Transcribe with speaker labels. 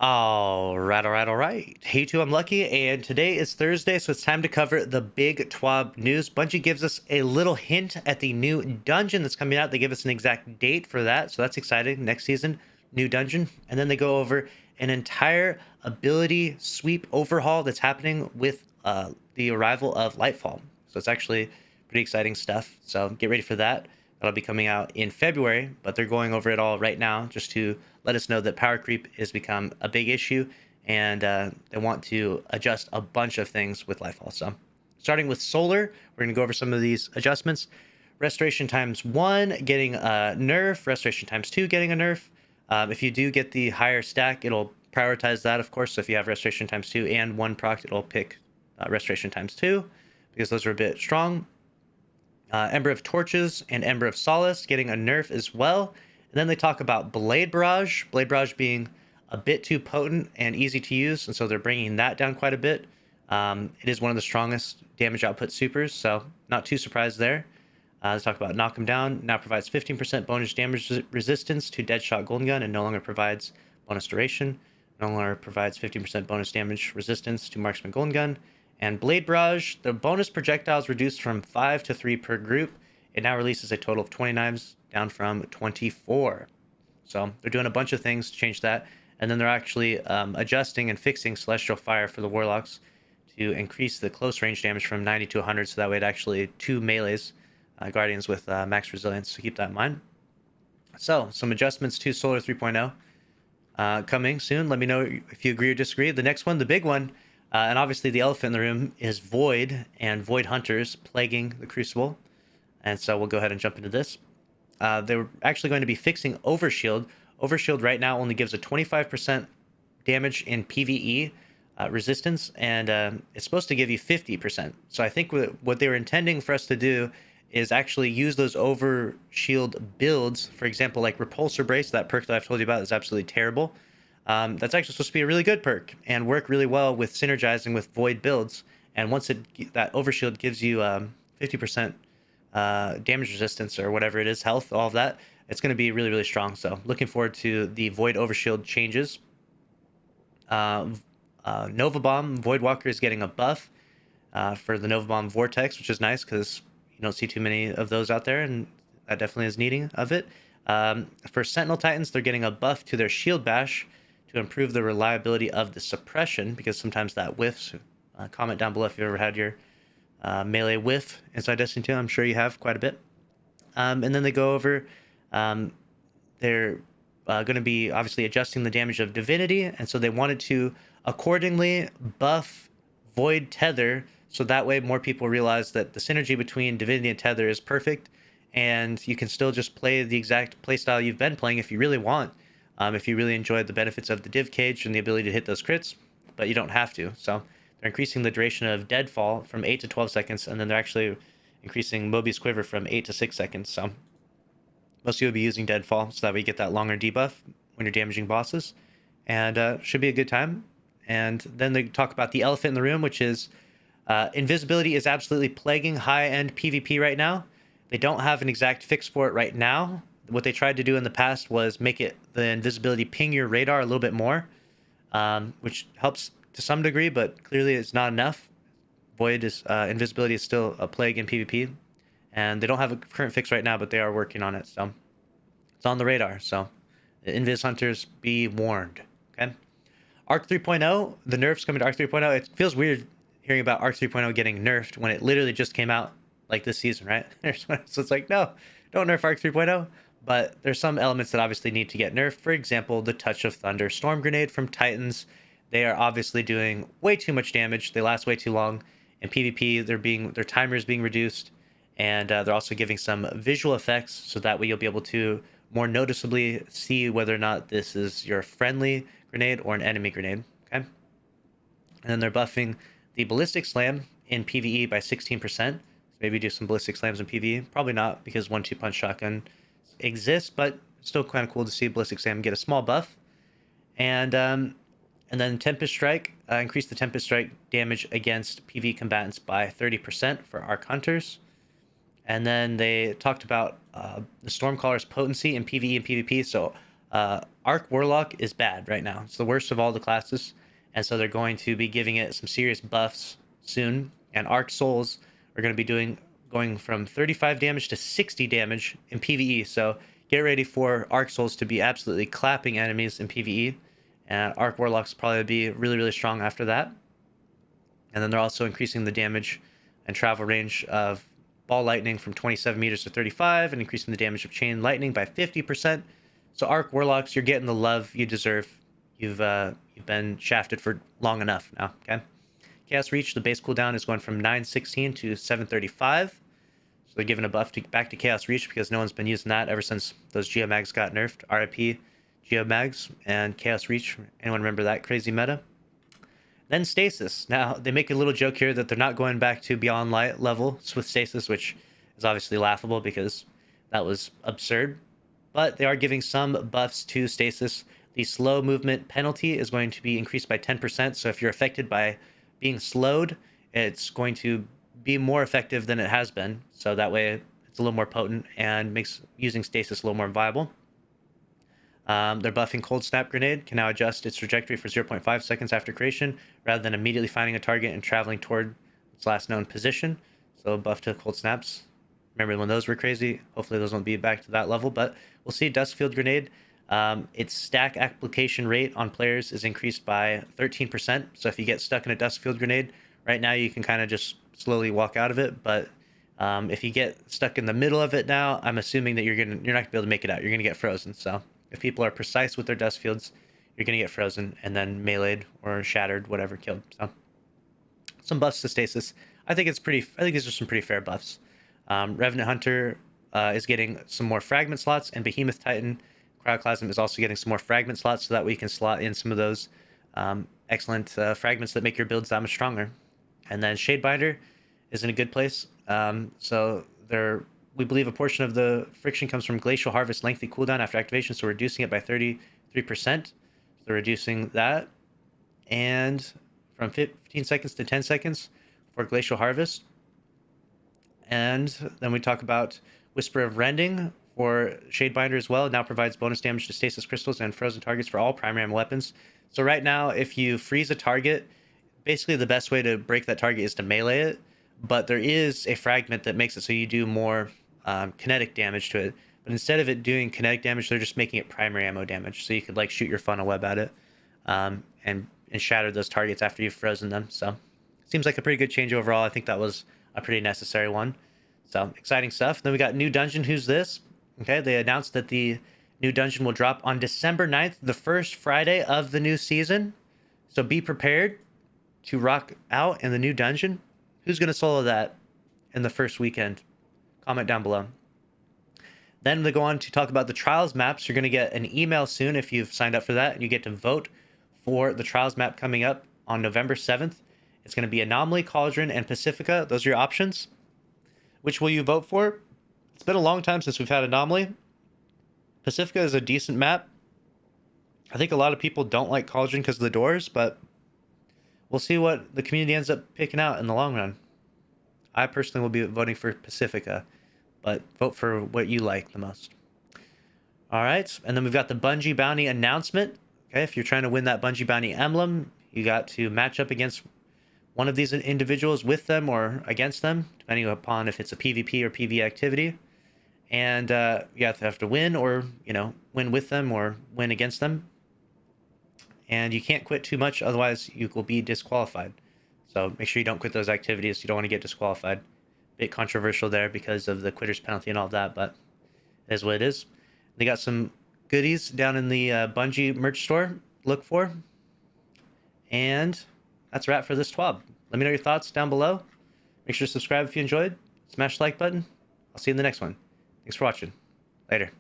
Speaker 1: All right. Hey, YouTube, I'm Lucky, and today is Thursday, so it's time to cover the big Twab news. Bungie gives us a little hint at the new dungeon that's coming out. They give us an exact date for that, so that's exciting. Next season, new dungeon. And then they go over an entire ability sweep overhaul that's happening with the arrival of Lightfall. So it's actually pretty exciting stuff. So get ready for that. That'll be coming out in February, but they're going over it all right now just to let us know that power creep has become a big issue, and they want to adjust a bunch of things with Lightfall. So starting with solar, we're going to go over some of these adjustments. Restoration times 1 getting a nerf, restoration times 2 getting a nerf. If you do get the higher stack, it'll prioritize that, of course. So if you have restoration times 2 and 1 proc, it'll pick restoration times 2 because those are a bit strong. Ember of Torches and Ember of Solace getting a nerf as well. And then they talk about Blade Barrage being a bit too potent and easy to use, and so they're bringing that down quite a bit. It is one of the strongest damage output supers, so not too surprised there. Let's talk about Knock 'em Down. Now provides 15% bonus damage resistance to Deadshot Golden Gun and no longer provides bonus duration. No longer provides 15% bonus damage resistance to Marksman Golden Gun. And Blade Barrage, the bonus projectiles reduced from 5 to 3 per group. It now releases a total of 20 knives, down from 24. So they're doing a bunch of things to change that. And then they're actually adjusting and fixing Celestial Fire for the Warlocks to increase the close range damage from 90 to 100. So that way it actually 2 melees, Guardians with max resilience. So keep that in mind. So some adjustments to Solar 3.0 coming soon. Let me know if you agree or disagree. The next one, the big one, and obviously the elephant in the room, is Void and Void Hunters plaguing the Crucible. And so we'll go ahead and jump into this. They were actually going to be fixing Overshield. Overshield right now only gives a 25% damage in PvE resistance, and it's supposed to give you 50%. So I think what they were intending for us to do is actually use those Overshield builds. For example, like Repulsor Brace, that perk that I've told you about is absolutely terrible. That's actually supposed to be a really good perk and work really well with synergizing with Void builds. And once that Overshield gives you 50% damage resistance or whatever it is, health, all of that, it's going to be really, really strong. So looking forward to the Void Overshield changes. Nova Bomb, Void Walker is getting a buff for the Nova Bomb Vortex, which is nice because you don't see too many of those out there, and that definitely is needing of it. For Sentinel Titans, they're getting a buff to their Shield Bash to improve the reliability of the suppression, because sometimes that whiffs. Comment down below if you've ever had your melee whiff inside Destiny 2. I'm sure you have quite a bit. And then they go over, they're going to be obviously adjusting the damage of Divinity, and so they wanted to accordingly buff Void Tether, so that way more people realize that the synergy between Divinity and Tether is perfect, and you can still just play the exact playstyle you've been playing if you really want, if you really enjoyed the benefits of the Div Cage and the ability to hit those crits, but you don't have to. So they're increasing the duration of Deadfall from 8 to 12 seconds, and then they're actually increasing Moby's Quiver from 8 to 6 seconds. So most of you will be using Deadfall, so that way you get that longer debuff when you're damaging bosses. And should be a good time. And then they talk about the elephant in the room, which is invisibility is absolutely plaguing high-end PvP right now. They don't have an exact fix for it right now. What they tried to do in the past was make it the invisibility ping your radar a little bit more, which helps to some degree, but clearly it's not enough. Void is invisibility is still a plague in PvP, and they don't have a current fix right now, but they are working on it. So it's on the radar. So the Invis Hunters, be warned. Okay. Arc 3.0, the nerfs coming to Arc 3.0. It feels weird hearing about Arc 3.0 getting nerfed when it literally just came out like this season, right? So it's like, no, don't nerf Arc 3.0. But there's some elements that obviously need to get nerfed. For example, the Touch of Thunder Storm Grenade from Titans. They are obviously doing way too much damage. They last way too long. In PvP, their timer is being reduced, and they're also giving some visual effects, so that way you'll be able to more noticeably see whether or not this is your friendly grenade or an enemy grenade. Okay. And then they're buffing the Ballistic Slam in PvE by 16%. So maybe do some Ballistic Slams in PvE. Probably not, because 1-2 punch shotgun exists, but still kind of cool to see Ballistic Slam get a small buff. And then Tempest Strike, increase the Tempest Strike damage against PvE combatants by 30% for Arc Hunters. And then they talked about the Stormcaller's potency in PvE and PvP. So Arc Warlock is bad right now. It's the worst of all the classes, and so they're going to be giving it some serious buffs soon. And Arc Souls are going to be going from 35 damage to 60 damage in PvE. So get ready for Arc Souls to be absolutely clapping enemies in PvE, and Arc Warlocks probably be really, really strong after that. And then they're also increasing the damage and travel range of ball lightning from 27 meters to 35, and increasing the damage of chain lightning by 50%. So Arc Warlocks, you're getting the love you deserve. You've been shafted for long enough now. Okay. Chaos Reach, the base cooldown is going from 916 to 735. So they're giving a buff back to Chaos Reach because no one's been using that ever since those Geomags got nerfed. RIP Geomags and Chaos Reach. Anyone remember that crazy meta? Then Stasis. Now, they make a little joke here that they're not going back to Beyond Light level with Stasis, which is obviously laughable because that was absurd. But they are giving some buffs to Stasis. The slow movement penalty is going to be increased by 10%. So if you're affected by being slowed, it's going to be more effective than it has been. So that way it's a little more potent and makes using Stasis a little more viable. They're buffing Cold Snap Grenade, can now adjust its trajectory for 0.5 seconds after creation, rather than immediately finding a target and traveling toward its last known position. So buff to Cold Snaps. Remember when those were crazy? Hopefully those won't be back to that level, but we'll see. Dustfield Grenade. Its stack application rate on players is increased by 13%. So if you get stuck in a Dustfield Grenade, right now you can kind of just slowly walk out of it, but if you get stuck in the middle of it now, I'm assuming that you're not gonna be able to make it out. You're gonna get frozen. So if people are precise with their dust fields, you're going to get frozen and then meleeed or shattered, whatever, killed. So some buffs to Stasis. I think these are some pretty fair buffs. Revenant Hunter is getting some more fragment slots, and Behemoth Titan Cryochlasm is also getting some more fragment slots, so that we can slot in some of those excellent fragments that make your builds that much stronger. And then Shadebinder is in a good place. We believe a portion of the friction comes from Glacial Harvest lengthy cooldown after activation, so we're reducing it by 33%. So they're reducing that. And from 15 seconds to 10 seconds for Glacial Harvest. And then we talk about Whisper of Rending for Shadebinder as well. It now provides bonus damage to stasis crystals and frozen targets for all primary ammo weapons. So right now, if you freeze a target, basically the best way to break that target is to melee it. But there is a fragment that makes it so you do more kinetic damage to it, but instead of it doing kinetic damage, they're just making it primary ammo damage, so you could like shoot your funnel web at it and shatter those targets after you've frozen them. So seems like a pretty good change overall. I think that was a pretty necessary one. So exciting stuff. Then we got new dungeon. Who's this? Okay, they announced that the new dungeon will drop on December 9th, the first Friday of the new season. So be prepared to rock out in the new dungeon. Who's going to solo that in the first weekend? Comment down below. Then they go on to talk about the Trials maps. You're going to get an email soon if you've signed up for that, and you get to vote for the Trials map coming up on November 7th. It's going to be Anomaly, Cauldron, and Pacifica. Those are your options. Which will you vote for? It's been a long time since we've had Anomaly. Pacifica is a decent map. I think a lot of people don't like Cauldron because of the doors, but we'll see what the community ends up picking out in the long run. I personally will be voting for Pacifica, but vote for what you like the most. All right, and then we've got the Bungie bounty announcement. Okay, if you're trying to win that Bungie bounty emblem, you got to match up against one of these individuals with them or against them, depending upon if it's a PvP or PvE activity. And you have to win or, win with them or win against them. And you can't quit too much, otherwise you will be disqualified. So make sure you don't quit those activities. You don't want to get disqualified. Bit controversial there because of the quitter's penalty and all that, but it is what it is. They got some goodies down in the Bungie merch store. Look for. And that's a wrap for this Twab. Let me know your thoughts down below. Make sure to subscribe if you enjoyed. Smash the like button. I'll see you in the next one. Thanks for watching. Later.